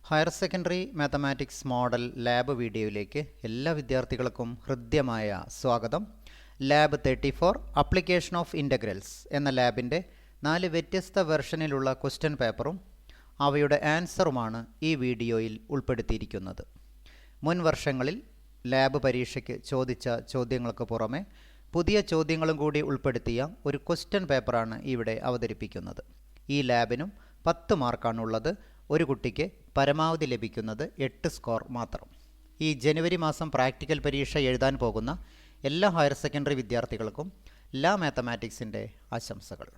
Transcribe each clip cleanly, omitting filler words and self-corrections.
Higher secondary mathematics model lab വീഡിയോയിലേക്ക് എല്ലാ വിദ്യാർത്ഥികൾക്കും ഹൃദ്യമായ സ്വാഗതം. ലാബ് 34 അപ്ലിക്കേഷൻ ഓഫ് ഇൻ്റഗ്രൽസ് എന്ന ലാബിൻ്റെ 4 വ്യത്യസ്ത വെർഷനിലുള്ള ക്വസ്റ്റ്യൻ പേപ്പറും അവയുടെ ആൻസറുമാണ് ഈ വീഡിയോയിൽ ഉൾപ്പെടുത്തിയിരിക്കുന്നത്. മുൻ വർഷങ്ങളിൽ ലാബ് പരീക്ഷയ്ക്ക് ചോദിച്ച ചോദ്യങ്ങൾക്ക് പുറമെ പുതിയ ചോദ്യങ്ങളും കൂടി ഉൾപ്പെടുത്തിയ ഒരു ക്വസ്റ്റ്യൻ പേപ്പറാണ് ഇവിടെ അവതരിപ്പിക്കുന്നത്. ഈ ലാബിനും 10 മാർക്കാണുള്ളത്. ഒരു കുട്ടിക്ക് പരമാവധി ലഭിക്കുന്നത് 8 സ്കോർ മാത്രം. ഈ ജനുവരി മാസം പ്രാക്ടിക്കൽ പരീക്ഷ എഴുതാൻ പോകുന്ന എല്ലാ ഹയർ സെക്കൻഡറി വിദ്യാർത്ഥികൾക്കും ലാ മാത്തമാറ്റിക്സിൻ്റെ ആശംസകൾ.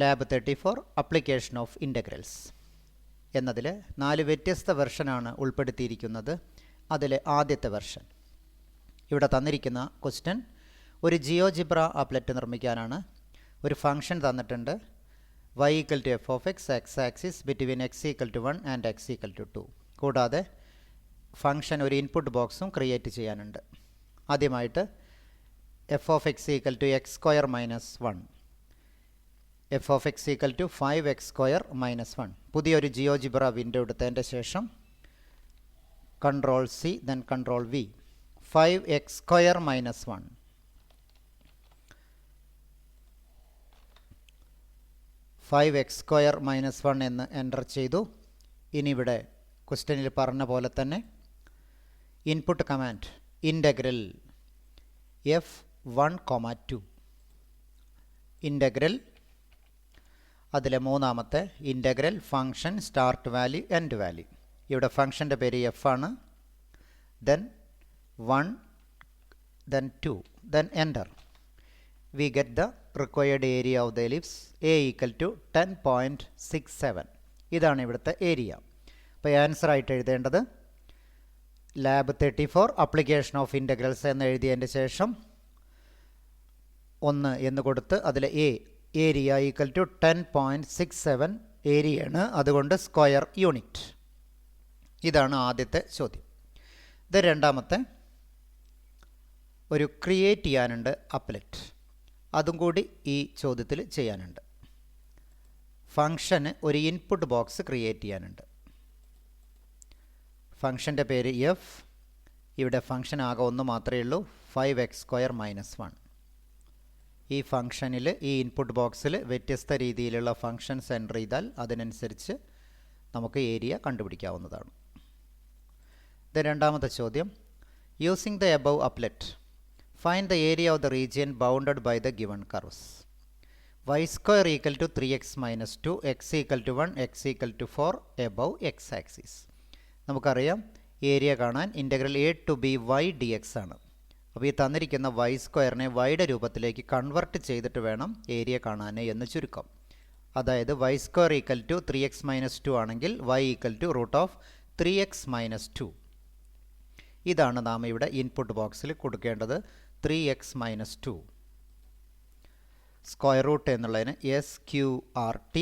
ലാബ് 34 അപ്ലിക്കേഷൻ ഓഫ് ഇൻ്റഗ്രൽസ് എന്നതിൽ 4 വ്യത്യസ്ത വെർഷനാണ് ഉൾപ്പെടുത്തിയിരിക്കുന്നത്. അതിൽ ആദ്യത്തെ വെർഷൻ ഇവിടെ തന്നിരിക്കുന്ന ക്വസ്റ്റ്യൻ ഒരു ജിയോജിബ്ര ആപ്ലെറ്റ് നിർമ്മിക്കാനാണ്. ഒരു ഫംഗ്ഷൻ തന്നിട്ടുണ്ട്. y equal to f of x, x axis between x equal to 1 and x equal to 2. കൂടാതെ ഫംഗ്ഷൻ ഒരു ഇൻപുട്ട് ബോക്സും ക്രിയേറ്റ് ചെയ്യാനുണ്ട്. ആദ്യമായിട്ട് f of x equal to x square minus 1, f of x equal to 5x square minus 1. പുതിയൊരു GeoGebra window എടുത്തതിൻ്റെ ശേഷം Ctrl C then Ctrl V. 5x square minus 1. 5x square minus 1 എന്ന് enter ചെയ്തു. ഇനി ഇവിടെ ക്വസ്റ്റ്യനിൽ പറഞ്ഞ പോലെ തന്നെ input command integral f1,2 integral അതിലെ മൂന്നാമത്തെ integral function start value end value. ഇവിടെ ഫംഗ്ഷൻ്റെ പേര് f ആണ്. Then 1 then 2 then enter. We get the required area of the ellipse a equal to 10.67. ഇതാണ് ഇവിടുത്തെ ഏരിയ. അപ്പോൾ ആൻസർ ആയിട്ട് എഴുതേണ്ടത് ലാബ് 34 അപ്ലിക്കേഷൻ ഓഫ് ഇൻ്റഗ്രൽസ് എന്ന് എഴുതിയതിൻ്റെ ശേഷം 1 എന്ന് കൊടുത്ത് അതിലെ ഏരിയ ഈക്വൽ ടു 10.67 ഏരിയയാണ്, അതുകൊണ്ട് സ്ക്വയർ യൂണിറ്റ്. ഇതാണ് ആദ്യത്തെ ചോദ്യം. ഇത് രണ്ടാമത്തെ ഒരു ക്രിയേറ്റ് ചെയ്യാനുണ്ട് അപ്ലെറ്റ്, അതും കൂടി ഈ ചോദ്യത്തിൽ ചെയ്യാനുണ്ട്. ഫംഗ്ഷന് ഒരു ഇൻപുട്ട് ബോക്സ് ക്രിയേറ്റ് ചെയ്യാനുണ്ട്. ഫംഗ്ഷൻ്റെ പേര് എഫ്. ഇവിടെ ഫംഗ്ഷൻ ആകെ ഒന്ന് മാത്രമേ ഉള്ളൂ, 5x square minus 1. ഈ ഫംഗ്ഷനിൽ ഈ ഇൻപുട്ട് ബോക്സിൽ വ്യത്യസ്ത രീതിയിലുള്ള ഫംഗ്ഷൻസ് എൻ്റർ ചെയ്താൽ അതിനനുസരിച്ച് നമുക്ക് ഏരിയ കണ്ടുപിടിക്കാവുന്നതാണ്. ഇത് രണ്ടാമത്തെ ചോദ്യം. Using the above applet find the area of the region bounded by the given curves. y square equal to 3x minus 2, x equal to 1, x equal to 4 above x axis. നമുക്കറിയാം area കാണാൻ integral a to b y dx ആണ്. അപ്പോൾ ഈ തന്നിരിക്കുന്ന y സ്ക്വയറിനെ വൈയുടെ രൂപത്തിലേക്ക് convert ചെയ്തിട്ട് വേണം ഏരിയ കാണാൻ എന്ന് ചുരുക്കം. അതായത് y square equal to 3x minus 2 ആണെങ്കിൽ y equal to root of 3x minus 2. ഇതാണ് നാം ഇവിടെ ഇൻപുട്ട് ബോക്സിൽ കൊടുക്കേണ്ടത്. 3x മൈനസ് 2 സ്ക്വയർ റൂട്ട് എന്നുള്ളതിന് SQRT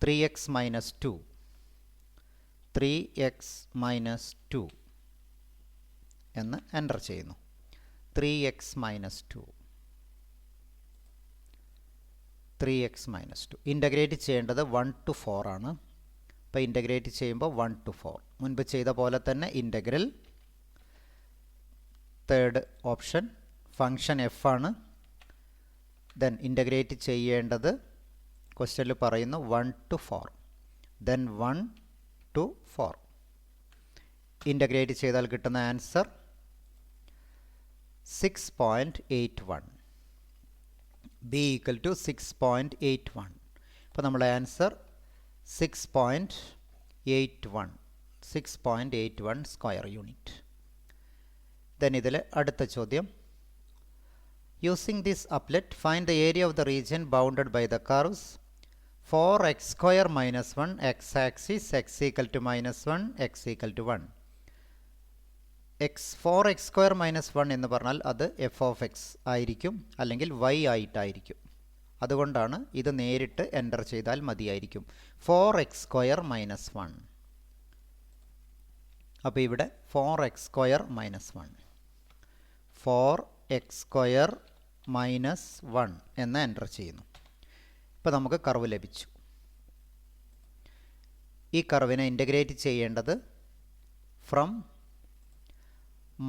3x minus 2 3x minus 2 എന്ന് എൻ്റർ ചെയ്യുന്നു. 3x minus 2 3x minus 2 integrate ചെയ്യേണ്ടത് 1 to 4 ആണ്. അപ്പോൾ ഇൻ്റഗ്രേറ്റ് ചെയ്യുമ്പോൾ 1 to 4 മുൻപ് ചെയ്ത പോലെ തന്നെ integral. Third option function F ആണ്. ദെൻ ഇൻ്റഗ്രേറ്റ് ചെയ്യേണ്ടത് ക്വസ്റ്റ്യനിൽ പറയുന്നു 1 to 4. ദെൻ 1 to 4 ഇൻ്റഗ്രേറ്റ് ചെയ്താൽ കിട്ടുന്ന ആൻസർ 6.81. B equal to 6.81. ഇപ്പോൾ നമ്മുടെ ആൻസർ 6.81 സ്ക്വയർ യൂണിറ്റ്. ദെൻ ഇതിൽ അടുത്ത ചോദ്യം. Using this applet find the area of the region bounded by the curves 4x square minus 1, x axis x equal to minus 1, x equal to 1. 4x square minus 1 എന്ന് പറഞ്ഞാൽ അത് f of x ആയിരിക്കും, അല്ലെങ്കിൽ y ആയിട്ടായിരിക്കും. അതുകൊണ്ടാണ് ഇത് നേരിട്ട് enter ചെയ്താൽ മതിയായിരിക്കും. 4x square minus 1. അപ്പോൾ ഇവിടെ 4x square minus 1 4x square minus 1 എന്ന് എൻ്റർ ചെയ്യുന്നു. ഇപ്പോൾ നമുക്ക് കർവ് ലഭിച്ചു. ഈ കർവിനെ ഇൻ്റഗ്രേറ്റ് ചെയ്യേണ്ടത് ഫ്രം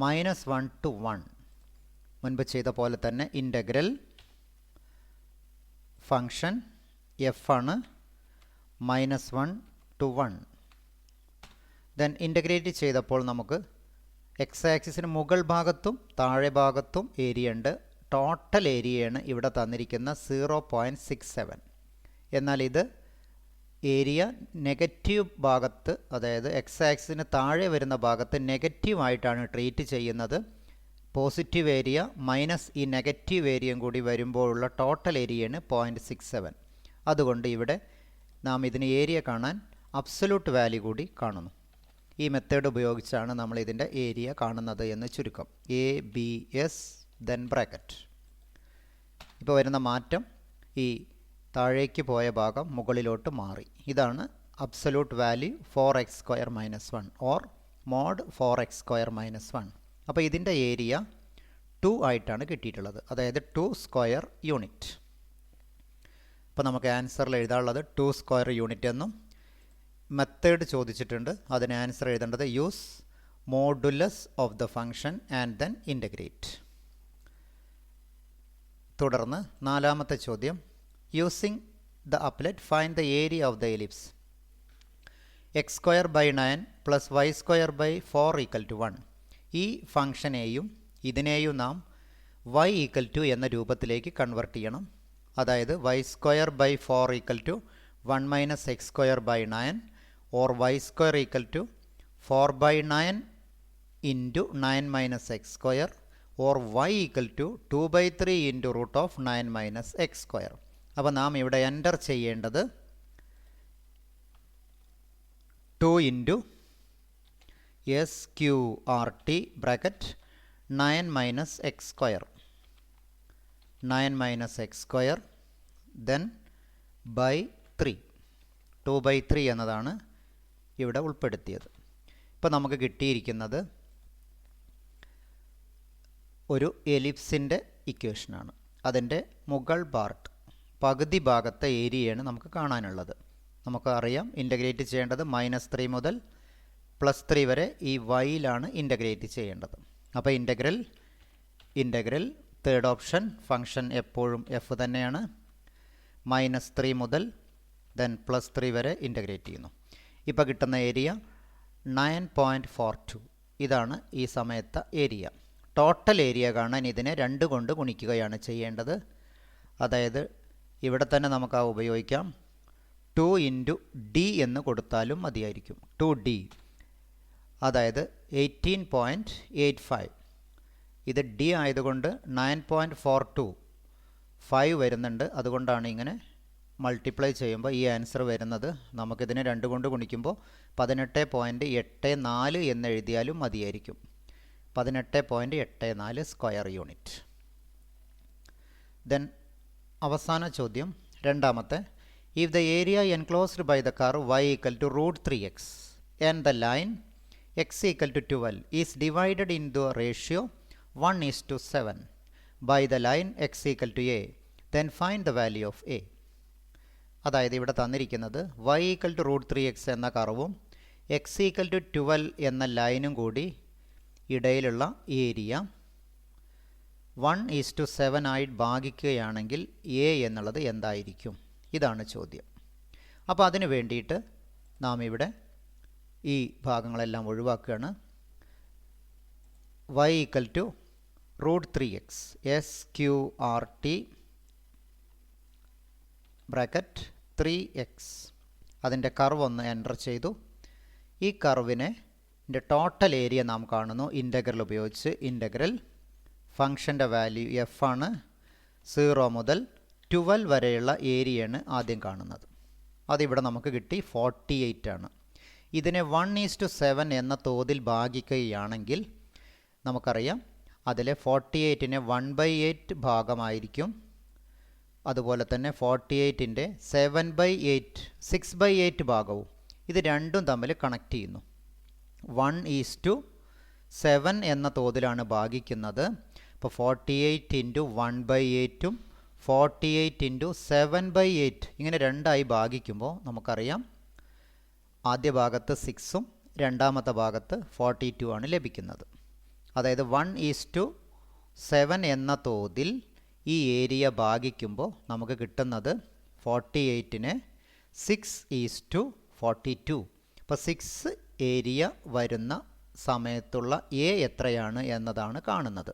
-1 to 1. മുൻപ് ചെയ്ത പോലെ തന്നെ ഇൻ്റഗ്രൽ ഫങ്ഷൻ എഫ് ആണ് -1 to 1. ദെൻ ഇൻ്റഗ്രേറ്റ് ചെയ്തപ്പോൾ നമുക്ക് എക്സ് ആക്സിസിന് മുകൾ ഭാഗത്തും താഴെ ഭാഗത്തും ഏരിയ ഉണ്ട്. ടോട്ടൽ ഏരിയയാണ് ഇവിടെ തന്നിരിക്കുന്ന 0.67. എന്നാൽ ഇത് ഏരിയ നെഗറ്റീവ് ഭാഗത്ത്, അതായത് എക്സ് ആക്സിന് താഴെ വരുന്ന ഭാഗത്ത് നെഗറ്റീവായിട്ടാണ് ട്രീറ്റ് ചെയ്യുന്നത്. പോസിറ്റീവ് ഏരിയ മൈനസ് ഈ നെഗറ്റീവ് ഏരിയയും കൂടി വരുമ്പോഴുള്ള ടോട്ടൽ ഏരിയയാണ് 0.67. അതുകൊണ്ട് ഇവിടെ നാം ഇതിന് ഏരിയ കാണാൻ അബ്സല്യൂട്ട് വാല്യൂ കൂടി കാണുന്നു. ഈ മെത്തേഡ് ഉപയോഗിച്ചാണ് നമ്മൾ ഇതിൻ്റെ ഏരിയ കാണുന്നത് എന്ന് ചുരുക്കം. ABS then bracket. ഇപ്പോൾ വരുന്ന മാറ്റം ഈ താഴേക്ക് പോയ ഭാഗം മുകളിലോട്ട് മാറി. ഇതാണ് absolute value 4x² - 1 or mode 4x² - 1. അപ്പോൾ ഇതിൻ്റെ ഏരിയ 2 ആയിട്ടാണ് കിട്ടിയിട്ടുള്ളത്, അതായത് 2 സ്ക്വയർ യൂണിറ്റ്. അപ്പോൾ നമുക്ക് ആൻസറിൽ എഴുതാനുള്ളത് 2 സ്ക്വയർ യൂണിറ്റ് എന്നും മെത്തേഡ് ചോദിച്ചിട്ടുണ്ട്. അതിന് ആൻസർ എഴുതേണ്ടത് use modulus of the function and then integrate. തുടർന്ന് നാലാമത്തെ ചോദ്യം, using the applet find the area of the ellipse. x² / 9 + y² / 4 = 1. ഈ ഫംഗ്ഷനെയും ഇതിനെയും നാം y = എന്ന രൂപത്തിലേക്ക് കൺവെർട്ട് ചെയ്യണം. അതായത് y² / 4 = 1 - x² / 9 or y² = 4/9 × 9 - x² or y = 2/3 × √9 - x². അപ്പോൾ നാം ഇവിടെ എൻ്റർ ചെയ്യേണ്ടത് 2 × SQRT bracket 9 - x², 9 - x² then bye 3, 2/3 എന്നതാണ് ഇവിടെ ഉൾപ്പെടുത്തിയത്. ഇപ്പോൾ നമുക്ക് കിട്ടിയിരിക്കുന്നത് ഒരു എലിപ്സിൻ്റെ ഇക്വേഷനാണ്. അതിൻ്റെ മുകൾ പാർട്ട് പകുതി ഭാഗത്തെ ഏരിയയാണ് നമുക്ക് കാണാനുള്ളത്. നമുക്കറിയാം ഇൻ്റഗ്രേറ്റ് ചെയ്യേണ്ടത് -3 മുതൽ +3 വരെ ഈ വൈയിലാണ് ഇൻ്റഗ്രേറ്റ് ചെയ്യേണ്ടത്. അപ്പോൾ ഇൻ്റഗ്രൽ തേർഡ് ഓപ്ഷൻ ഫംഗ്ഷൻ എപ്പോഴും എഫ് തന്നെയാണ്. -3 മുതൽ ദെൻ +3 വരെ ഇൻ്റഗ്രേറ്റ് ചെയ്യുന്നു. ഇപ്പോൾ കിട്ടുന്ന ഏരിയ 9.42. ഇതാണ് ഈ സമയത്തെ ഏരിയ. ടോട്ടൽ ഏരിയ കാണാൻ ഇതിനെ 2 കൊണ്ട് ഗുണിക്കുകയാണ് ചെയ്യേണ്ടത്. അതായത് ഇവിടെ തന്നെ നമുക്ക് ഉപയോഗിക്കാം 2 × D എന്ന് കൊടുത്താലും മതിയായിരിക്കും. 2D അതായത് 18.85. ഇത് D ആയതുകൊണ്ട് 9.42 5 വരുന്നുണ്ട്. അതുകൊണ്ടാണ് ഇങ്ങനെ മൾട്ടിപ്ലൈ ചെയ്യുമ്പോൾ ഈ ആൻസർ വരുന്നത്. നമുക്കിതിനെ 2 കൊണ്ട് ഗുണിക്കുമ്പോൾ 18.84 എന്ന് എഴുതിയാലും മതിയായിരിക്കും. 18.84 സ്ക്വയർ യൂണിറ്റ്. ദെൻ അവസാന ചോദ്യം രണ്ടാമത്തെ, if the area enclosed by the curve y = √3x and the line x = 12 is divided into a ratio 1:7 by the line x = a, then find the value of a. അതായത് ഇവിടെ തന്നിരിക്കുന്നത് y = √3x എന്ന കർവും x = 12 എന്ന ലൈനും കൂടി ഇടയിലുള്ള area 1:7 ആയി ഭാഗിക്കുകയാണെങ്കിൽ a എന്നുള്ളത് എന്തായിരിക്കും? ഇതാണ് ചോദ്യം. അപ്പോൾ അതിന് വേണ്ടിയിട്ട് നാം ഇവിടെ ഈ ഭാഗങ്ങളെല്ലാം ഒഴിവാക്കുകയാണ്. y = √3x SQRT bracket 3x. അതിൻ്റെ കർവ് ഒന്ന് എൻ്റർ ചെയ്തു. ഈ കർവിനെ ടോട്ടൽ ഏരിയ നാം കാണുന്നു ഇൻ്റഗ്രൽ ഉപയോഗിച്ച്. ഇൻ്റഗ്രൽ ഫംഗ്ഷൻ്റെ വാല്യൂ f ആണ്. 0 മുതൽ 12 വരെയുള്ള ഏരിയയാണ് ആദ്യം കാണുന്നത്. അതിവിടെ നമുക്ക് കിട്ടി 48 ആണ്. ഇതിനെ 1:7 എന്ന തോതിൽ ഭാഗിക്കുകയാണെങ്കിൽ നമുക്കറിയാം അതിലെ 48നെ 1/8 ഭാഗമായിരിക്കും. അതുപോലെ തന്നെ 48ൻ്റെ 7/8 6/8 ഭാഗവും. ഇത് രണ്ടും തമ്മിൽ കണക്ട് ചെയ്യുന്നു. 1:7 എന്ന തോതിലാണ് ഭാഗിക്കുന്നത്. അപ്പോൾ 48 × 1/8ഉം 48 × 7/8 ഇങ്ങനെ രണ്ടായി ഭാഗിക്കുമ്പോൾ നമുക്കറിയാം ആദ്യ ഭാഗത്ത് 6ഉം രണ്ടാമത്തെ ഭാഗത്ത് 42 ആണ് ലഭിക്കുന്നത്. അതായത് 1:7 എന്ന തോതിൽ ഈ ഏരിയ ഭാഗിക്കുമ്പോൾ നമുക്ക് കിട്ടുന്നത് 48നെ 6:42. അപ്പോൾ 6 ഏരിയ വരുന്ന സമയത്തുള്ള എ എത്രയാണ് എന്നതാണ് കാണുന്നത്.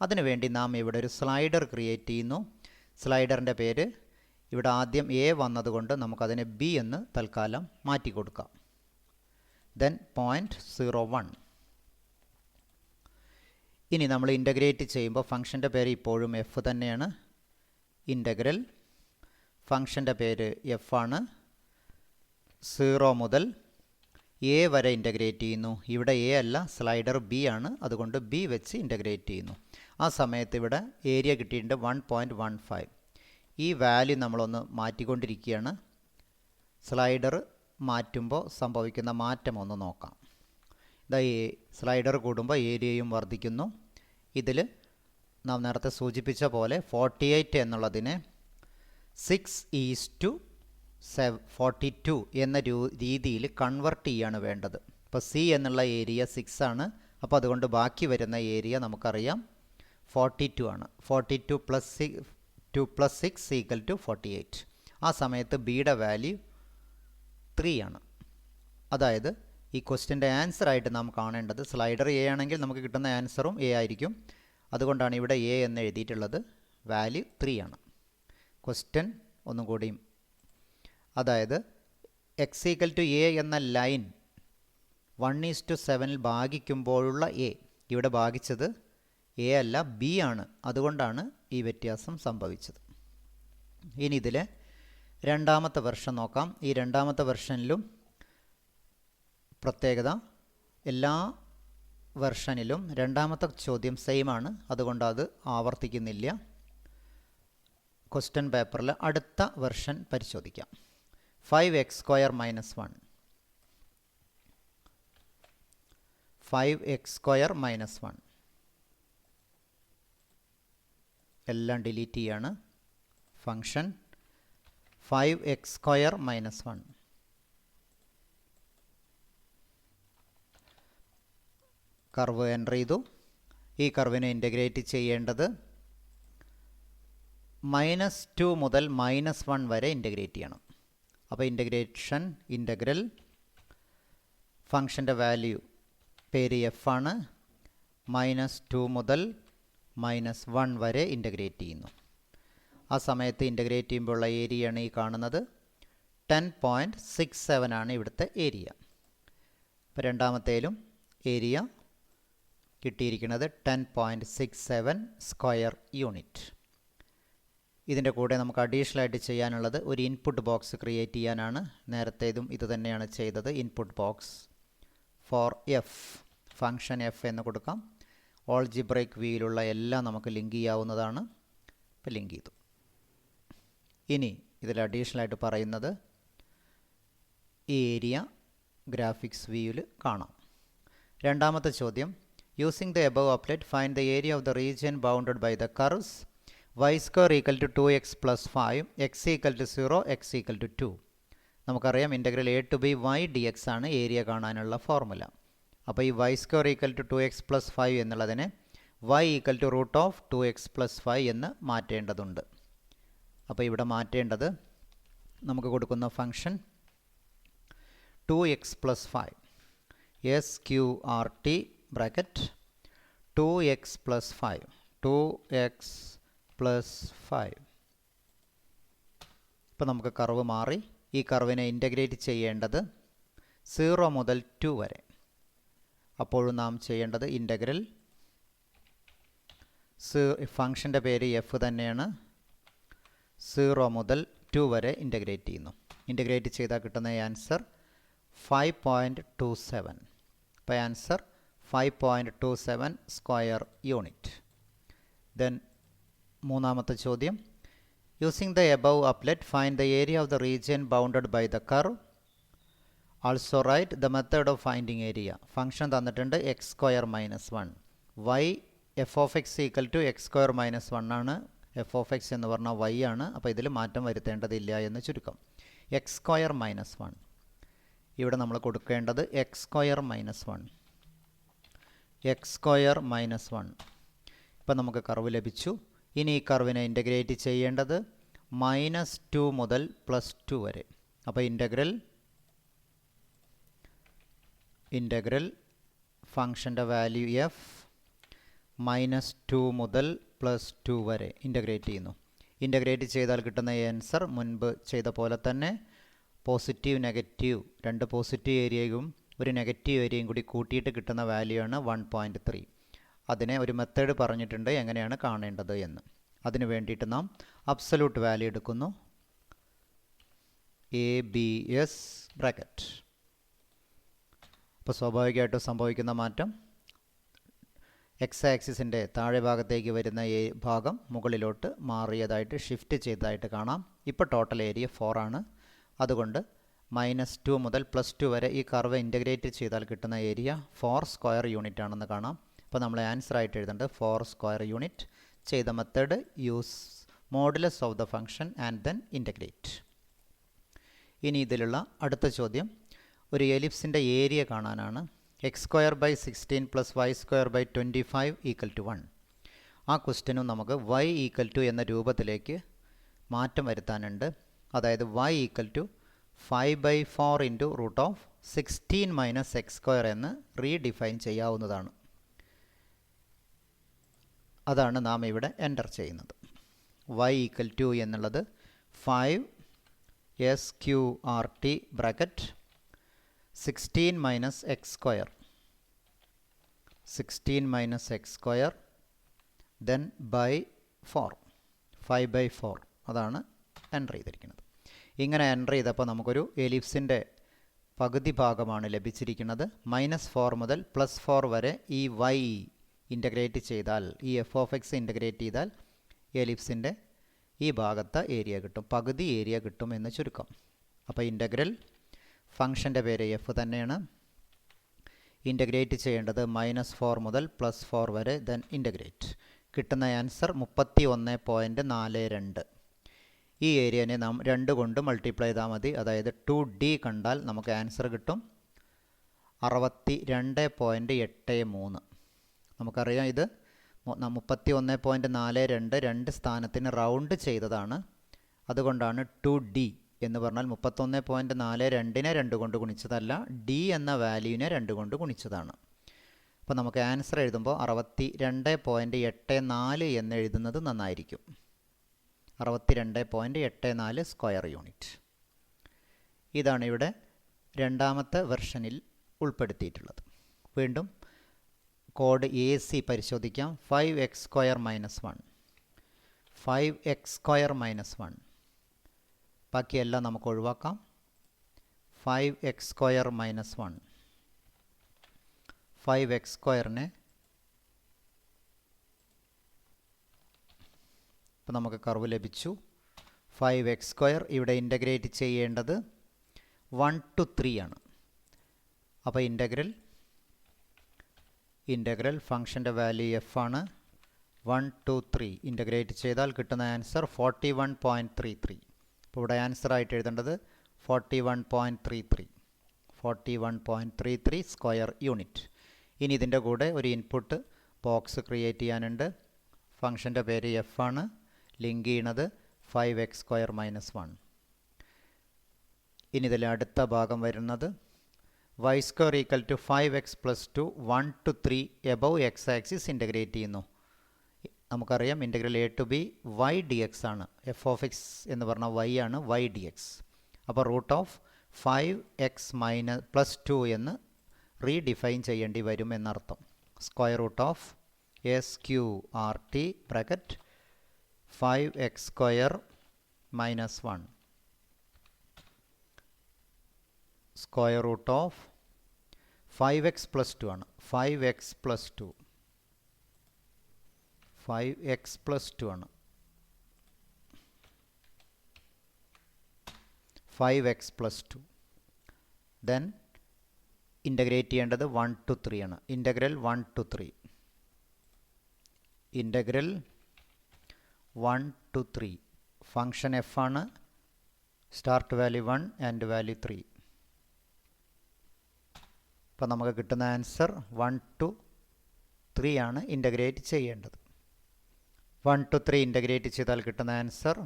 അതിനുവേണ്ടി നാം ഇവിടെ ഒരു സ്ലൈഡർ ക്രിയേറ്റ് ചെയ്യുന്നു. സ്ലൈഡറിൻ്റെ പേര് ഇവിടെ ആദ്യം എ വന്നതുകൊണ്ട് നമുക്കതിനെ ബി എന്ന് തൽക്കാലം മാറ്റി കൊടുക്കാം. ദെൻ 0.01. ഇനി നമ്മൾ ഇൻ്റഗ്രേറ്റ് ചെയ്യുമ്പോൾ ഫംഗ്ഷൻ്റെ പേര് ഇപ്പോഴും എഫ് തന്നെയാണ്. ഇൻ്റഗ്രൽ ഫംഗ്ഷൻ്റെ പേര് എഫ് ആണ്. 0 മുതൽ എ വരെ ഇൻ്റഗ്രേറ്റ് ചെയ്യുന്നു. ഇവിടെ എ അല്ല, സ്ലൈഡർ ബി ആണ്, അതുകൊണ്ട് ബി വെച്ച് ഇൻ്റഗ്രേറ്റ് ചെയ്യുന്നു. ആ സമയത്ത് ഇവിടെ ഏരിയ കിട്ടിയിട്ടുണ്ട് 1.15. ഈ വാല്യൂ നമ്മളൊന്ന് മാറ്റിക്കൊണ്ടിരിക്കുകയാണ്. സ്ലൈഡർ മാറ്റുമ്പോൾ സംഭവിക്കുന്ന മാറ്റം ഒന്ന് നോക്കാം. ഇതാ ഈ സ്ലൈഡർ കൂടുമ്പോൾ ഏരിയയും വർദ്ധിക്കുന്നു. ഇതിൽ നാം നേരത്തെ സൂചിപ്പിച്ച പോലെ 48 എന്നുള്ളതിനെ 6:42 എന്ന രീതിയിൽ കൺവെർട്ട് ചെയ്യാണ് വേണ്ടത്. ഇപ്പോൾ സി എന്നുള്ള ഏരിയ 6 ആണ്. അപ്പോൾ അതുകൊണ്ട് ബാക്കി വരുന്ന ഏരിയ നമുക്കറിയാം 42 ആണ്. 42 + 6 = 48. ആ സമയത്ത് ബിയുടെ വാല്യൂ 3 ആണ്. അതായത് ഈ ക്വസ്റ്റ്യൻ്റെ ആൻസർ ആയിട്ട് നാം കാണേണ്ടത് സ്ലൈഡർ എ ആണെങ്കിൽ നമുക്ക് കിട്ടുന്ന ആൻസറും എ ആയിരിക്കും. അതുകൊണ്ടാണ് ഇവിടെ എ എന്ന് എഴുതിയിട്ടുള്ളത്. വാല്യൂ 3 ആണ്. ക്വസ്റ്റ്യൻ ഒന്നും കൂടിയും, അതായത് x = a എന്ന ലൈൻ 1:7 ഭാഗിക്കുമ്പോഴുള്ള എ, ഇവിടെ ഭാഗിച്ചത് എ അല്ല ബി ആണ്. അതുകൊണ്ടാണ് ഈ വ്യത്യാസം സംഭവിച്ചത്. ഇനി ഇതിലെ രണ്ടാമത്തെ വെർഷൻ നോക്കാം. ഈ രണ്ടാമത്തെ വെർഷനിലും പ്രത്യേകത, എല്ലാ വെർഷനിലും രണ്ടാമത്തെ ചോദ്യം സെയിം ആണ്. അതുകൊണ്ട് അത് ആവർത്തിക്കുന്നില്ല. ക്വസ്റ്റ്യൻ പേപ്പറിൽ അടുത്ത വെർഷൻ പരിശോധിക്കാം. 5x² - 1. 5x² - 1 എല്ലാം ഡിലീറ്റ് ചെയ്യാണ്. Function 5x² - 1. കർവ് എൻ്റർ ചെയ്തു. ഈ കർവിനെ ഇൻ്റഗ്രേറ്റ് ചെയ്യേണ്ടത് -2 മുതൽ -1 വരെ ഇൻ്റഗ്രേറ്റ് ചെയ്യണം. അപ്പോൾ ഇൻ്റഗ്രൽ ഫംഗ്ഷൻ്റെ വാല്യൂ പേര് എഫ് ആണ്. -2 മുതൽ -1 വരെ ഇൻ്റഗ്രേറ്റ് ചെയ്യുന്നു. ആ സമയത്ത് ഇൻ്റഗ്രേറ്റ് ചെയ്യുമ്പോഴുള്ള ഏരിയയാണ് ഈ കാണുന്നത്. 10.67 ആണ് ഇവിടുത്തെ ഏരിയ. അപ്പോൾ രണ്ടാമത്തേലും ഏരിയ കിട്ടിയിരിക്കുന്നത് 10.67 സ്ക്വയർ യൂണിറ്റ്. ഇതിൻ്റെ കൂടെ നമുക്ക് അഡീഷണൽ ആയിട്ട് ചെയ്യാനുള്ളത് ഒരു ഇൻപുട്ട് ബോക്സ് ക്രിയേറ്റ് ചെയ്യാനാണ്. നേരത്തേതും ഇത് തന്നെയാണ് ചെയ്തത്. Input box for F, function F എന്ന് കൊടുക്കാം. ഓൾജിബ്രൈക്ക് വ്യൂയിലുള്ള എല്ലാം നമുക്ക് ലിങ്ക് ചെയ്യാവുന്നതാണ്. ഇപ്പോൾ ലിങ്ക് ചെയ്തു. ഇനി ഇതിൽ അഡീഷണൽ ആയിട്ട് പറയുന്നത് ഈ ഏരിയ ഗ്രാഫിക്സ് വ്യൂവിൽ കാണാം. രണ്ടാമത്തെ ചോദ്യം, using the above applet find the area of the region bounded by the curves y² = 2x + 5, x = 0, x = 2. നമുക്കറിയാം integral a to b y dx ആണ് ഏരിയ കാണാനുള്ള ഫോർമുല. അപ്പോൾ ഈ y² = 2x + 5 എന്നുള്ളതിനെ y = √2x + 5 എന്ന് മാറ്റേണ്ടതുണ്ട്. അപ്പോൾ ഇവിടെ മാറ്റേണ്ടത് നമുക്ക് കൊടുക്കുന്ന function 2x + 5 sqrt bracket 2x + 5 2x + 5. ഇപ്പോൾ നമുക്ക് കർവ് മാറി. ഈ കർവിനെ ഇൻ്റഗ്രേറ്റ് ചെയ്യേണ്ടത് 0 മുതൽ 2 വരെ. അപ്പോഴും നാം ചെയ്യേണ്ടത് ഇൻ്റഗ്രൽ ഫംഗ്ഷൻ്റെ പേര് എഫ് തന്നെയാണ്. 0 മുതൽ 2 വരെ ഇൻ്റഗ്രേറ്റ് ചെയ്യുന്നു. ഇൻ്റഗ്രേറ്റ് ചെയ്താൽ കിട്ടുന്ന ആൻസർ 5.27. അപ്പോൾ ആൻസർ 5.27 സ്ക്വയർ യൂണിറ്റ്. ദെൻ മൂന്നാമത്തെ ചോദ്യം, using the above applet find the area of the region bounded by the curve. Also write the method of finding area. Function തന്നിട്ടുണ്ട് x² - 1. y f(x) = x² - 1 ആണ്. f(x) എന്ന് പറഞ്ഞാൽ y ആണ്. അപ്പോൾ ഇതിൽ മാറ്റം വരുത്തേണ്ടതില്ല എന്ന് ചുരുക്കം. x² - 1. ഇവിടെ നമ്മൾ കൊടുക്കേണ്ടത് X square minus 1. X square minus 1. ഇപ്പം നമുക്ക് കർവ് ലഭിച്ചു. ഇനി ഈ കർവിനെ ഇൻ്റഗ്രേറ്റ് ചെയ്യേണ്ടത് -2 മുതൽ +2 വരെ. അപ്പോൾ ഇൻ്റഗ്രൽ ഫംഗ്ഷൻ്റെ വാല്യൂ എഫ് -2 മുതൽ +2 വരെ ഇൻ്റഗ്രേറ്റ് ചെയ്യുന്നു. ഇൻ്റഗ്രേറ്റ് ചെയ്താൽ കിട്ടുന്ന ആൻസർ മുൻപ് ചെയ്ത പോലെ തന്നെ പോസിറ്റീവ് നെഗറ്റീവ്, രണ്ട് പോസിറ്റീവ് ഏരിയയും ഒരു നെഗറ്റീവ് ഏരിയയും കൂടി കൂട്ടിയിട്ട് കിട്ടുന്ന വാല്യൂ ആണ് 1.3. അതിനെ ഒരു മെത്തേഡ് പറഞ്ഞിട്ടുണ്ട് എങ്ങനെയാണ് കാണേണ്ടത് എന്ന്. അതിന് വേണ്ടിയിട്ട് നാം അബ്സല്യൂട്ട് വാല്യൂ എടുക്കുന്നു, ABS ബ്രാക്കറ്റ്. അപ്പോൾ സ്വാഭാവികമായിട്ടും സംഭവിക്കുന്ന മാറ്റം എക്സ് ആക്സിസിൻ്റെ താഴെ ഭാഗത്തേക്ക് വരുന്ന ഭാഗം മുകളിലോട്ട് മാറിയതായിട്ട് ഷിഫ്റ്റ് ചെയ്തതായിട്ട് കാണാം. ഇപ്പോൾ ടോട്ടൽ ഏരിയ 4 ആണ്. അതുകൊണ്ട് -2 മുതൽ +2 വരെ ഈ കർവ് ഇൻ്റഗ്രേറ്റ് ചെയ്താൽ കിട്ടുന്ന ഏരിയ 4 സ്ക്വയർ യൂണിറ്റ് ആണെന്ന് കാണാം. അപ്പോൾ നമ്മൾ ആൻസർ ആയിട്ട് എഴുതേണ്ടത് 4 സ്ക്വയർ യൂണിറ്റ്. ചെയ്ത method use modulus of the function and then integrate. ഇനി ഇതിലുള്ള അടുത്ത ചോദ്യം ഒരു എലിപ്സിൻ്റെ ഏരിയ കാണാനാണ്. x² / 16 + y² / 25 = 1. ആ ക്വസ്റ്റ്യനും നമുക്ക് y = എന്ന രൂപത്തിലേക്ക് മാറ്റം വരുത്താനുണ്ട്. അതായത് y = 5/4 × √16 - x² എന്ന് റീഡിഫൈൻ ചെയ്യാവുന്നതാണ്. അതാണ് നാം ഇവിടെ എൻ്റർ ചെയ്യുന്നത്. y = എന്നുള്ളത് 5 SQRT bracket 16 - x², 16 - x² then by 4, 5/4 അതാണ് എൻ്റർ ചെയ്തിരിക്കുന്നത്. ഇങ്ങനെ എൻ്റർ ചെയ്തപ്പോൾ നമുക്കൊരു എലിപ്സിൻ്റെ പകുതി ഭാഗമാണ് ലഭിച്ചിരിക്കുന്നത്. -4 മുതൽ +4 വരെ ഈ y ഇൻ്റഗ്രേറ്റ് ചെയ്താൽ, ഈ f(x) ഇൻ്റഗ്രേറ്റ് ചെയ്താൽ എലിപ്സിൻ്റെ ഈ ഭാഗത്തെ ഏരിയ കിട്ടും, പകുതി ഏരിയ കിട്ടും എന്ന് ചുരുക്കം. അപ്പോൾ ഇൻ്റഗ്രൽ ഫംഗ്ഷൻ്റെ പേര് എഫ് തന്നെയാണ്. ഇൻ്റഗ്രേറ്റ് ചെയ്യേണ്ടത് -4 മുതൽ +4 വരെ, ദെൻ ഇൻ്റഗ്രേറ്റ്. കിട്ടുന്ന ആൻസർ 31.42. ഈ ഏരിയനെ നാം 2 കൊണ്ട് മൾട്ടിപ്ലൈ ചെയ്താൽ മതി. അതായത് 2D കണ്ടാൽ നമുക്ക് ആൻസർ കിട്ടും 62.83. നമുക്കറിയാം ഇത് 31.42 രണ്ട് സ്ഥാനത്തിന് റൗണ്ട് ചെയ്തതാണ്. അതുകൊണ്ടാണ് 2D എന്ന് പറഞ്ഞാൽ 31.42നെ 2 കൊണ്ട് ഗുണിച്ചതല്ല, D എന്ന വാല്യൂവിനെ 2 കൊണ്ട് ഗുണിച്ചതാണ്. അപ്പോൾ നമുക്ക് ആൻസർ എഴുതുമ്പോൾ 62.84 എന്ന് എഴുതുന്നത് നന്നായിരിക്കും. 62.84 സ്ക്വയർ യൂണിറ്റ്. ഇതാണ് ഇവിടെ രണ്ടാമത്തെ വെർഷനിൽ ഉൾപ്പെടുത്തിയിട്ടുള്ളത്. വീണ്ടും കോഡ് AC പരിശോധിക്കാം. 5x² - 1, 5x² - 1. ബാക്കിയെല്ലാം നമുക്ക് ഒഴിവാക്കാം. 5x² - 1, 5x²നെ ഇപ്പോൾ നമുക്ക് കർവ് ലഭിച്ചു. 5x² ഇവിടെ ഇൻ്റഗ്രേറ്റ് ചെയ്യേണ്ടത് 1 to 3 ആണ്. അപ്പോൾ ഇൻ്റഗ്രൽ ഫംഗ്ഷൻ്റെ വാല്യൂ എഫ് ആണ്. 1 to 3 ഇൻ്റഗ്രേറ്റ് ചെയ്താൽ കിട്ടുന്ന ആൻസർ 41.33. അപ്പോൾ ഇവിടെ ആൻസർ ആയിട്ട് എഴുതേണ്ടത് 41.33, 41.33 സ്ക്വയർ യൂണിറ്റ്. ഇനി ഇതിൻ്റെ കൂടെ ഒരു ഇൻപുട്ട് ബോക്സ് ക്രിയേറ്റ് ചെയ്യാനുണ്ട്. ഫംഗ്ഷൻ്റെ പേര് എഫ് ആണ്. ലിങ്ക് ചെയ്യണത് 5x² - 1. ഇനി ഇതിൽ അടുത്ത ഭാഗം വരുന്നത് y² = 5x + 2 1 to 3 above X axis integrate ചെയ്യുന്നു. നമുക്കറിയാം integral a to b y dx ആണ്. f(x) എന്ന് പറഞ്ഞാൽ y ആണ്, y dx. അപ്പോൾ √5x + 2 എന്ന് റീഡിഫൈൻ ചെയ്യേണ്ടി വരും എന്നർത്ഥം. √SQRT ബ്രാക്കറ്റ് 5x² - 1 √5x + 2 ആണ്. 5x + 2, 5x + 2 ആണ്. 5x + 2 ദെൻ ഇൻ്റഗ്രേറ്റ് ചെയ്യേണ്ടത് 1 to 3 ആണ്. Integral 1 to 3, integral 1 to 3. Function F ആണ്. Start value 1 and value 3. അപ്പോൾ നമുക്ക് കിട്ടുന്ന ആൻസർ 1 to 3 ആണ് ഇൻ്റഗ്രേറ്റ് ചെയ്യേണ്ടത്. 1 to 3 ഇൻ്റഗ്രേറ്റ് ചെയ്താൽ കിട്ടുന്ന ആൻസർ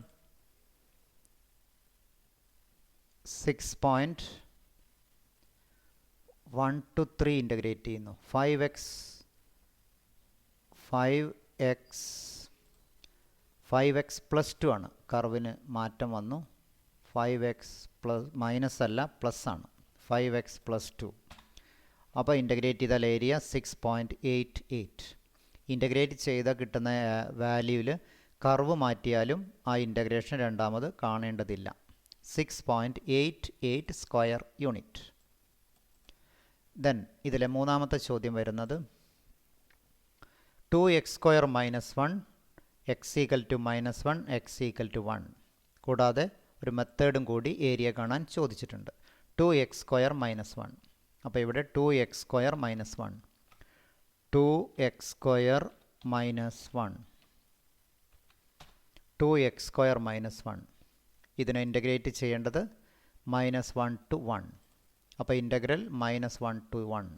6.1 to 3 ഇൻ്റഗ്രേറ്റ് ചെയ്യുന്നു. 5x പ്ലസ് 2 ആണ്. കർവിന് മാറ്റം വന്നു. 5x പ്ലസ് മൈനസ് അല്ല പ്ലസ് ആണ്. 5x plus 2. അപ്പോൾ ഇൻ്റഗ്രേറ്റ് ചെയ്താൽ ഏരിയ 6.88. ഇൻ്റഗ്രേറ്റ് ചെയ്ത കിട്ടുന്ന വാല്യൂവിൽ കർവ് മാറ്റിയാലും ആ ഇൻ്റഗ്രേഷൻ രണ്ടാമത് കാണേണ്ടതില്ല. 6.88 സ്ക്വയർ യൂണിറ്റ്. ദെൻ ഇതിലെ മൂന്നാമത്തെ ചോദ്യം വരുന്നത് 2x² minus 1 x equal to minus 1 x equal to 1. കൂടാതെ ഒരു മെത്തേഡും കൂടി ഏരിയ കാണാൻ ചോദിച്ചിട്ടുണ്ട്. 2x² minus 1. അപ്പോൾ ഇവിടെ 2x² minus 1. 2x² minus 1. 2x² minus 1. ഇതിനെ ഇൻ്റഗ്രേറ്റ് ചെയ്യേണ്ടത് -1 to 1. അപ്പോൾ integral -1 to 1.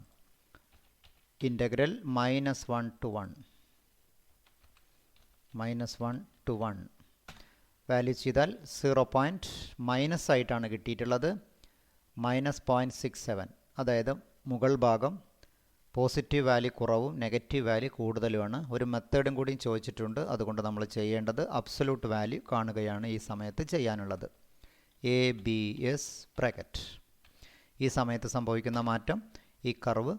Integral -1 to 1. -1 to 1. Value ചെയ്താൽ 0. മൈനസ് ആയിട്ടാണ് കിട്ടിയിട്ടുള്ളത്. -0.67. അതായത് മുകൾ ഭാഗം പോസിറ്റീവ് വാല്യൂ കുറവും നെഗറ്റീവ് വാല്യൂ കൂടുതലുമാണ്. ഒരു മെത്തേഡും കൂടിയും ചോദിച്ചിട്ടുണ്ട്. അതുകൊണ്ട് നമ്മൾ ചെയ്യേണ്ടത് അബ്സൊല്യൂട്ട് വാല്യൂ കാണുകയാണ് ഈ സമയത്ത് ചെയ്യാനുള്ളത്. ABS bracket. ഈ സമയത്ത് സംഭവിക്കുന്ന മാറ്റം ഈ കർവ്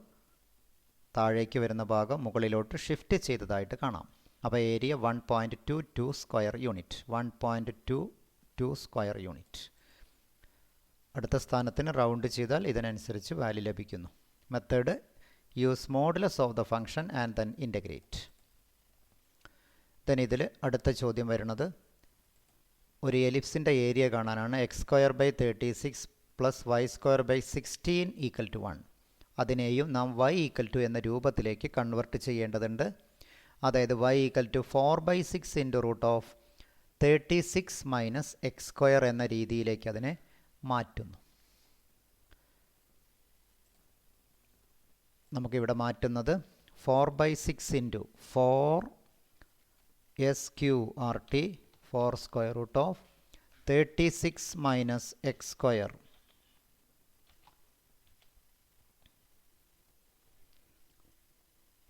താഴേക്ക് വരുന്ന ഭാഗം മുകളിലോട്ട് ഷിഫ്റ്റ് ചെയ്തതായിട്ട് കാണാം. അപ്പോൾ area 1.22 square unit. 1.22 square unit. അടുത്ത സ്ഥാനത്തിന് റൗണ്ട് ചെയ്താൽ ഇതിനനുസരിച്ച് വാല്യൂ ലഭിക്കുന്നു. Method use modulus of the function and then integrate. Then ഇതിൽ അടുത്ത ചോദ്യം വരുന്നത് ഒരു എലിപ്സിൻ്റെ ഏരിയ കാണാനാണ്. x²/36 plus y²/16 equal to 1. അതിനെയും നാം y ഈക്വൽ ടു എന്ന രൂപത്തിലേക്ക് കൺവെർട്ട് ചെയ്യേണ്ടതുണ്ട്. അതായത് y equal to 4/6 into root of 36 minus x² എന്ന രീതിയിലേക്ക് അതിനെ മാറ്റുന്നു. നമുക്കിവിടെ മാറ്റുന്നത് 4/6 into 4SQRT 4 square root of 36 minus x²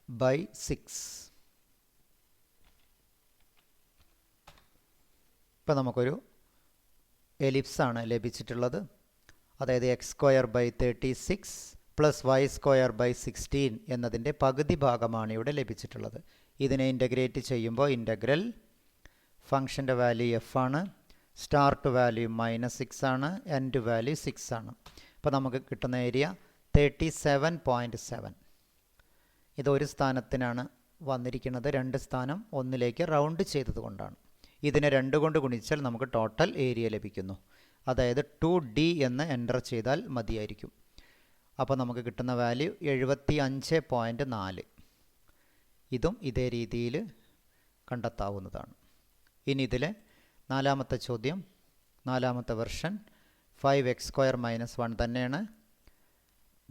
by 6. ഇപ്പം നമുക്കൊരു എലിപ്സാണ് ലഭിച്ചിട്ടുള്ളത്. അതായത് x²/36 പ്ലസ് y²/16 എന്നതിൻ്റെ പകുതി ഭാഗമാണ് ഇവിടെ ലഭിച്ചിട്ടുള്ളത്. ഇതിനെ ഇൻ്റഗ്രേറ്റ് ചെയ്യുമ്പോൾ ഇൻ്റഗ്രൽ ഫംഗ്ഷൻ്റെ വാല്യൂ f ആണ്. സ്റ്റാർട്ട് വാല്യൂ -6 ആണ്. എൻഡ് വാല്യൂ 6 ആണ്. അപ്പോൾ നമുക്ക് കിട്ടുന്ന ഏരിയ 37.7. ഇതൊരു സ്ഥാനത്തിനാണ് വന്നിരിക്കുന്നത്. 2 സ്ഥാനം ഒന്നിലേക്ക് റൗണ്ട് ചെയ്തതുകൊണ്ടാണ്. ഇതിനെ 2 കൊണ്ട് ഗുണിച്ചാൽ നമുക്ക് ടോട്ടൽ ഏരിയ ലഭിക്കുന്നു. അതായത് 2D എന്ന് എൻ്റർ ചെയ്താൽ മതിയായിരിക്കും. അപ്പോൾ നമുക്ക് കിട്ടുന്ന വാല്യൂ 75.4. ഇതും ഇതേ രീതിയിൽ കണ്ടെത്താവുന്നതാണ്. ഇനി ഇതിലെ നാലാമത്തെ ചോദ്യം, നാലാമത്തെ വെർഷൻ 5x² മൈനസ് 1 തന്നെയാണ്.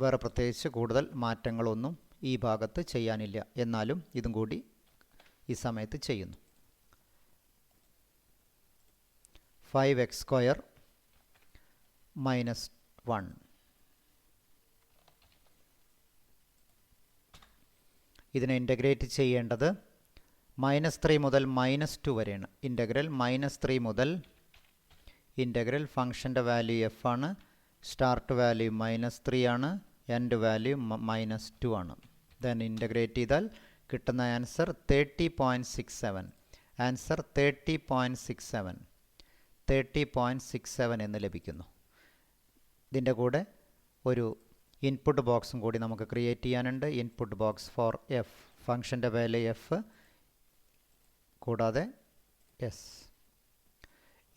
വേറെ പ്രത്യേകിച്ച് കൂടുതൽ മാറ്റങ്ങളൊന്നും ഈ ഭാഗത്ത് ചെയ്യാനില്ല. എന്നാലും ഇതും കൂടി ഈ സമയത്ത് ചെയ്യുന്നു. 5x² minus 1. ഇതിനെ ഇൻ്റഗ്രേറ്റ് ചെയ്യേണ്ടത് -3 മുതൽ -2 വരെയാണ്. ഇൻ്റഗ്രൽ -3 മുതൽ ഇൻ്റഗ്രൽ ഫംഗ്ഷൻ്റെ വാല്യൂ f ആണ്. സ്റ്റാർട്ട് വാല്യൂ -3 ആണ്. എൻഡ് വാല്യൂ -2 ആണ്. ദെൻ ഇൻ്റഗ്രേറ്റ് ചെയ്താൽ കിട്ടുന്ന ആൻസർ 30.67. ആൻസർ 30.67 എന്ന് ലഭിക്കുന്നു. ഇതിൻ്റെ കൂടെ ഒരു ഇൻപുട്ട് ബോക്സും കൂടി നമുക്ക് ക്രിയേറ്റ് ചെയ്യാനുണ്ട്. ഇൻപുട്ട് ബോക്സ് ഫോർ എഫ്, ഫംഗ്ഷൻ്റെ വാല്യൂ എഫ് കൂടാതെ എസ്.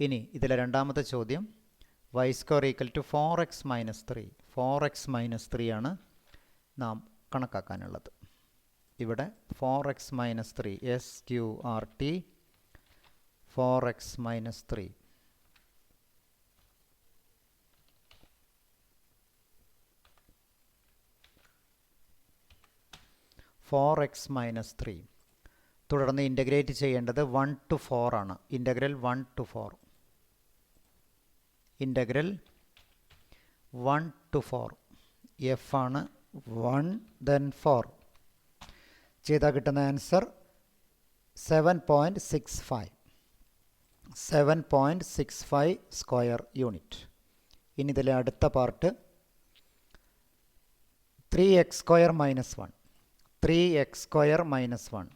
ഇനി ഇതിലെ രണ്ടാമത്തെ ചോദ്യം y² equal to 4x minus 3. 4x minus 3 ആണ് നാം കണക്കാക്കാനുള്ളത്. ഇവിടെ 4x minus 3 SQRT 4x minus 3. 4x-3. തുടർന്ന് ഇൻ്റഗ്രേറ്റ് ചെയ്യേണ്ടത് 1 to 4 ആണ്. Integral 1 to 4. Integral 1 to 4. F ആണ് 1 then 4. ചെയ്താൽ കിട്ടുന്ന ആൻസർ 7.65. 7.65 square unit. ഇനി ഇതിലെ അടുത്ത part 3x square minus 1. 3x square minus 1.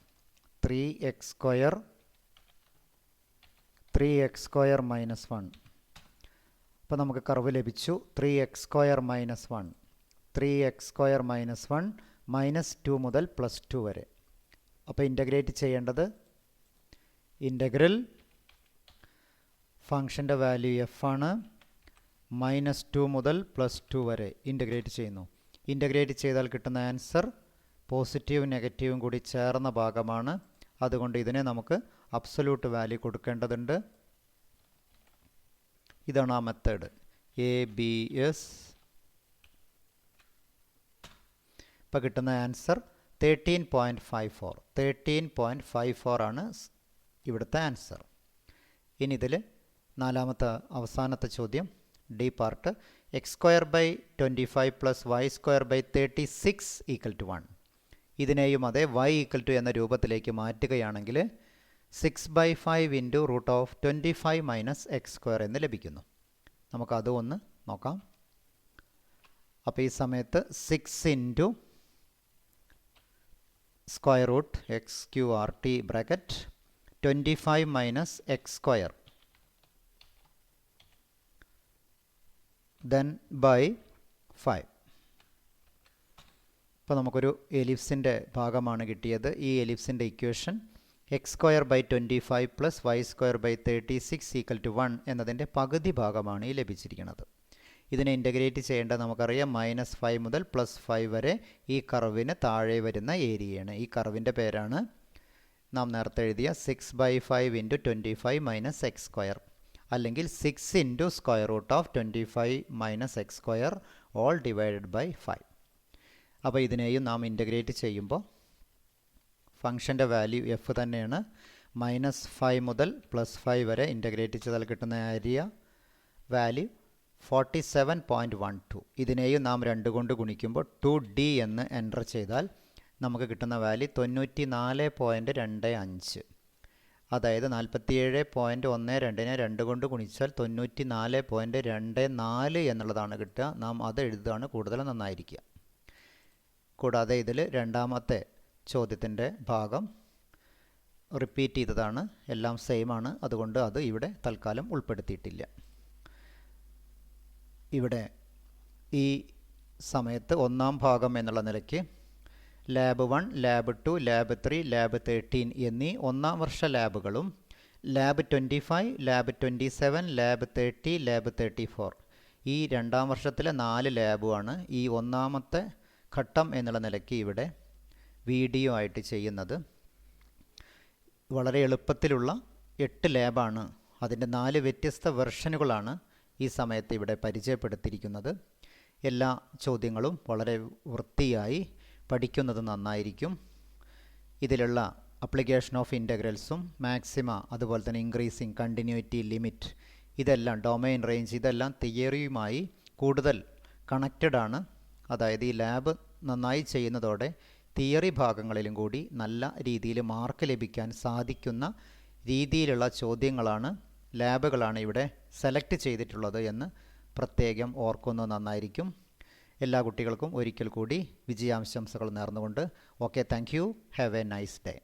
3x square minus 1. അപ്പോൾ നമുക്ക് കർവ് ലഭിച്ചു. 3x square minus 1. 3x square minus 1 -2 മുതൽ +2 വരെ. അപ്പോൾ ഇൻ്റഗ്രേറ്റ് ചെയ്യേണ്ടത് ഇൻ്റഗ്രൽ ഫംഗ്ഷൻ്റെ വാല്യൂ എഫ് ആണ്. -2 മുതൽ +2 വരെ ഇൻ്റഗ്രേറ്റ് ചെയ്യുന്നു. ഇൻ്റഗ്രേറ്റ് ചെയ്താൽ കിട്ടുന്ന ആൻസർ പോസിറ്റീവും നെഗറ്റീവും കൂടി ചേർന്ന ഭാഗമാണ്. അതുകൊണ്ട് ഇതിനെ നമുക്ക് അബ്സൊല്യൂട്ട് വാല്യൂ കൊടുക്കേണ്ടതുണ്ട്. ഇതാണ് ആ മെത്തേഡ്. ABS. ഇപ്പോൾ കിട്ടുന്ന ആൻസർ 13.54. 13.54 ആണ് ഇവിടുത്തെ ആൻസർ. ഇനി ഇതിൽ നാലാമത്തെ അവസാനത്തെ ചോദ്യം ഡി പാർട്ട്. x² + 25 + y² 36 = 1. ഇതിനെയും അതേ y = എന്ന രൂപത്തിലേക്ക് മാറ്റുകയാണെങ്കിൽ 6/5 × √25 - x² എന്ന് ലഭിക്കുന്നു. നമുക്കത് ഒന്ന് നോക്കാം. അപ്പോൾ ഈ സമയത്ത് 6 × √(x^(r)(t) bracket 25 - x². then by 5. ഇപ്പോൾ നമുക്കൊരു എലിപ്സിൻ്റെ ഭാഗമാണ് കിട്ടിയത്. ഈ എലിപ്സിൻ്റെ ഇക്വേഷൻ x² / 25 + y² / 36 = 1 എന്നതിൻ്റെ പകുതി ഭാഗമാണ് ഈ ലഭിച്ചിരിക്കുന്നത്. ഇതിനെ ഇൻ്റഗ്രേറ്റ് ചെയ്യേണ്ടത് നമുക്കറിയാം. -5 മുതൽ +5 വരെ ഈ കർവിന് താഴെ വരുന്ന ഏരിയയാണ്. ഈ കർവിൻ്റെ പേരാണ് നാം നേരത്തെ എഴുതിയ 6/5 × 25 - x², അല്ലെങ്കിൽ 6 × √25 - x² all divided by 5. അപ്പോൾ ഇതിനെയും നാം ഇൻ്റഗ്രേറ്റ് ചെയ്യുമ്പോൾ ഫംഗ്ഷൻ്റെ വാല്യൂ എഫ് തന്നെയാണ്. -5 മുതൽ +5 വരെ ഇൻ്റഗ്രേറ്റ് ചെയ്താൽ കിട്ടുന്ന ഏരിയ വാല്യൂ 47.12. ഇതിനെയും നാം 2 കൊണ്ട് ഗുണിക്കുമ്പോൾ 2D എന്ന് എൻ്റർ ചെയ്താൽ നമുക്ക് കിട്ടുന്ന വാല്യൂ 94.25. അതായത് 47.12നെ 2 കൊണ്ട് ഗുണിച്ചാൽ 94.24 എന്നുള്ളതാണ് കിട്ടുക. നാം അത് എഴുതുകയാണ് കൂടുതൽ നന്നായിരിക്കുക. കൂടാതെ ഇതിൽ രണ്ടാമത്തെ ചോദ്യത്തിൻ്റെ ഭാഗം റിപ്പീറ്റ് ചെയ്തതാണ്. എല്ലാം സെയിം ആണ്. അതുകൊണ്ട് അത് ഇവിടെ തൽക്കാലം ഉൾപ്പെടുത്തിയിട്ടില്ല. ഇവിടെ ഈ സമയത്ത് ഒന്നാം ഭാഗം എന്നുള്ള നിലയ്ക്ക് ലാബ് 1, ലാബ് 2, ലാബ് 3, ലാബ് 13 എന്നീ ഒന്നാം വർഷ ലാബുകളും ലാബ് 25, ലാബ് 27, ലാബ് 30, ലാബ് 34 ഈ രണ്ടാം വർഷത്തിലെ 4 ലാബുമാണ് ഈ ഒന്നാമത്തെ ഘട്ടം എന്നുള്ള നിലയ്ക്ക് ഇവിടെ വീഡിയോ ആയിട്ട് ചെയ്യുന്നത്. വളരെ എളുപ്പത്തിലുള്ള 8 ലാബാണ്. അതിൻ്റെ 4 വ്യത്യസ്ത വെർഷനുകളാണ് ഈ സമയത്ത് ഇവിടെ പരിചയപ്പെടുത്തിയിരിക്കുന്നത്. എല്ലാ ചോദ്യങ്ങളും വളരെ വൃത്തിയായി പഠിക്കുന്നത് നന്നായിരിക്കും. ഇതിലുള്ള അപ്ലിക്കേഷൻ ഓഫ് ഇൻ്റഗ്രൽസും മാക്സിമ, അതുപോലെ തന്നെ ഇൻക്രീസിങ്, കണ്ടിന്യൂറ്റി, ലിമിറ്റ്, ഇതെല്ലാം ഡൊമൈൻ റേഞ്ച്, ഇതെല്ലാം തിയറിയുമായി കൂടുതൽ കണക്റ്റഡ് ആണ്. അതായത് ഈ ലാബ് നന്നായി ചെയ്യുന്നതോടെ തിയറി ഭാഗങ്ങളിലും കൂടി നല്ല രീതിയിൽ മാർക്ക് ലഭിക്കാൻ സാധിക്കുന്ന രീതിയിലുള്ള ചോദ്യങ്ങളാണ്, ലാബുകളാണ് ഇവിടെ സെലക്ട് ചെയ്തിട്ടുള്ളത് എന്ന് പ്രത്യേകം ഓർക്കുന്നത് നന്നായിരിക്കും. എല്ലാ കുട്ടികൾക്കും ഒരിക്കൽ കൂടി വിജയാശംസകൾ നേർന്നുകൊണ്ട് okay, thank you, have A nice day.